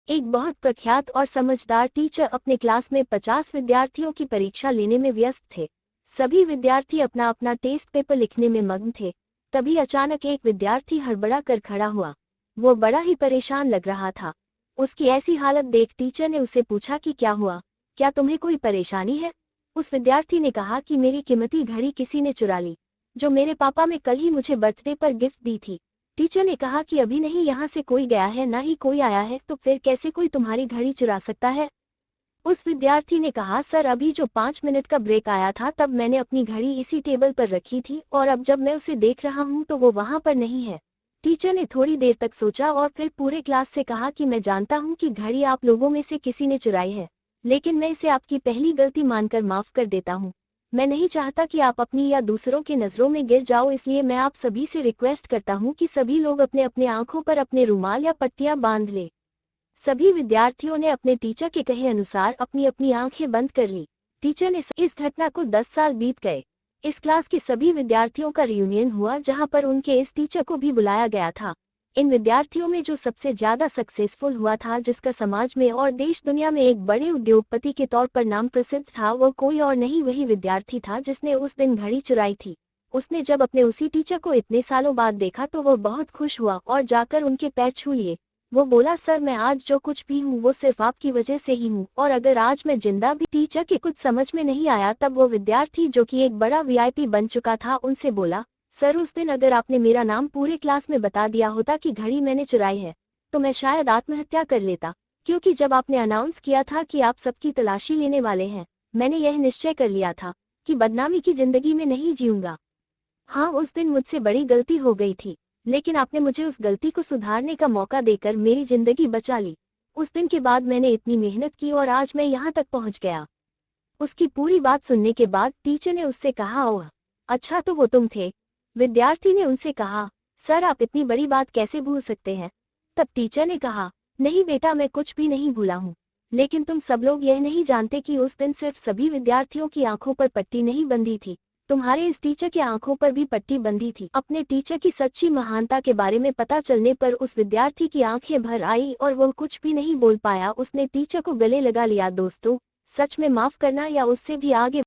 एक बहुत प्रख्यात और समझदार टीचर अपने क्लास में 50 विद्यार्थियों की परीक्षा लेने में व्यस्त थे। सभी विद्यार्थी अपना अपना टेस्ट पेपर लिखने में मग्न थे। तभी अचानक एक विद्यार्थी हड़बड़ा कर खड़ा हुआ। वो बड़ा ही परेशान लग रहा था। उसकी ऐसी हालत देख टीचर ने उससे पूछा कि क्या हुआ, क्या तुम्हें कोई परेशानी है? उस विद्यार्थी ने कहा कि मेरी कीमती घड़ी किसी ने चुरा ली, जो मेरे पापा ने कल ही मुझे बर्थडे पर गिफ्ट दी थी। टीचर ने कहा कि अभी नहीं, यहाँ से कोई गया है ना ही कोई आया है, तो फिर कैसे कोई तुम्हारी घड़ी चुरा सकता है? उस विद्यार्थी ने कहा, सर अभी जो 5 मिनट का ब्रेक आया था तब मैंने अपनी घड़ी इसी टेबल पर रखी थी और अब जब मैं उसे देख रहा हूँ तो वो वहाँ पर नहीं है। टीचर ने थोड़ी देर तक सोचा और फिर पूरे क्लास से कहा कि मैं जानता हूँ कि घड़ी आप लोगों में से किसी ने चुराई है, लेकिन मैं इसे आपकी पहली गलती मानकर माफ कर देता हूँ। मैं नहीं चाहता कि आप अपनी या दूसरों की नज़रों में गिर जाओ, इसलिए मैं आप सभी से रिक्वेस्ट करता हूँ कि सभी लोग अपने अपने आंखों पर अपने रुमाल या पट्टियां बांध ले। सभी विद्यार्थियों ने अपने टीचर के कहे अनुसार अपनी अपनी आंखें बंद कर ली। टीचर ने इस घटना को 10 साल बीत गए। इस क्लास के सभी विद्यार्थियों का रियूनियन हुआ, जहां पर उनके इस टीचर को भी बुलाया गया था। इन विद्यार्थियों में जो सबसे ज्यादा सक्सेसफुल हुआ था, जिसका समाज में और देश दुनिया में एक बड़े उद्योगपति के तौर पर नाम प्रसिद्ध था, वो कोई और नहीं, वही विद्यार्थी था जिसने उस दिन घड़ी चुराई थी। उसने जब अपने उसी टीचर को इतने सालों बाद देखा तो वो बहुत खुश हुआ और जाकर उनके पैर छू लिए। वो बोला, सर मैं आज जो कुछ भी हूँ वो सिर्फ आपकी वजह से ही हूँ, और अगर आज मैं जिंदा भी। टीचर के कुछ समझ में नहीं आया तब वो विद्यार्थी, जो कि एक बड़ा वीआईपी बन चुका था, उनसे बोला, सर उस दिन अगर आपने मेरा नाम पूरे क्लास में बता दिया होता कि घड़ी मैंने चुराई है, तो मैं शायद आत्महत्या कर लेता, क्योंकि जब आपने अनाउंस किया था कि आप सबकी तलाशी लेने वाले हैं, मैंने यह निश्चय कर लिया था कि बदनामी की जिंदगी में नहीं जीऊंगा। हाँ, उस दिन मुझसे बड़ी गलती हो गई थी, लेकिन आपने मुझे उस गलती को सुधारने का मौका देकर मेरी जिंदगी बचा ली। उस दिन के बाद मैंने इतनी मेहनत की और आज मैं यहाँ तक पहुँच गया। उसकी पूरी बात सुनने के बाद टीचर ने उससे कहा, ओह अच्छा, तो वो तुम थे? विद्यार्थी ने उनसे कहा, सर आप इतनी बड़ी बात कैसे भूल सकते हैं? तब टीचर ने कहा, नहीं बेटा, मैं कुछ भी नहीं भूला हूँ, लेकिन तुम सब लोग यह नहीं जानते कि उस दिन सिर्फ सभी विद्यार्थियों की आंखों पर पट्टी नहीं बंधी थी, तुम्हारे इस टीचर की आंखों पर भी पट्टी बंधी थी। अपने टीचर की सच्ची महानता के बारे में पता चलने पर उस विद्यार्थी की आंखें भर आई और वह कुछ भी नहीं बोल पाया। उसने टीचर को गले लगा लिया। दोस्तों, सच में माफ करना या उससे भी आगे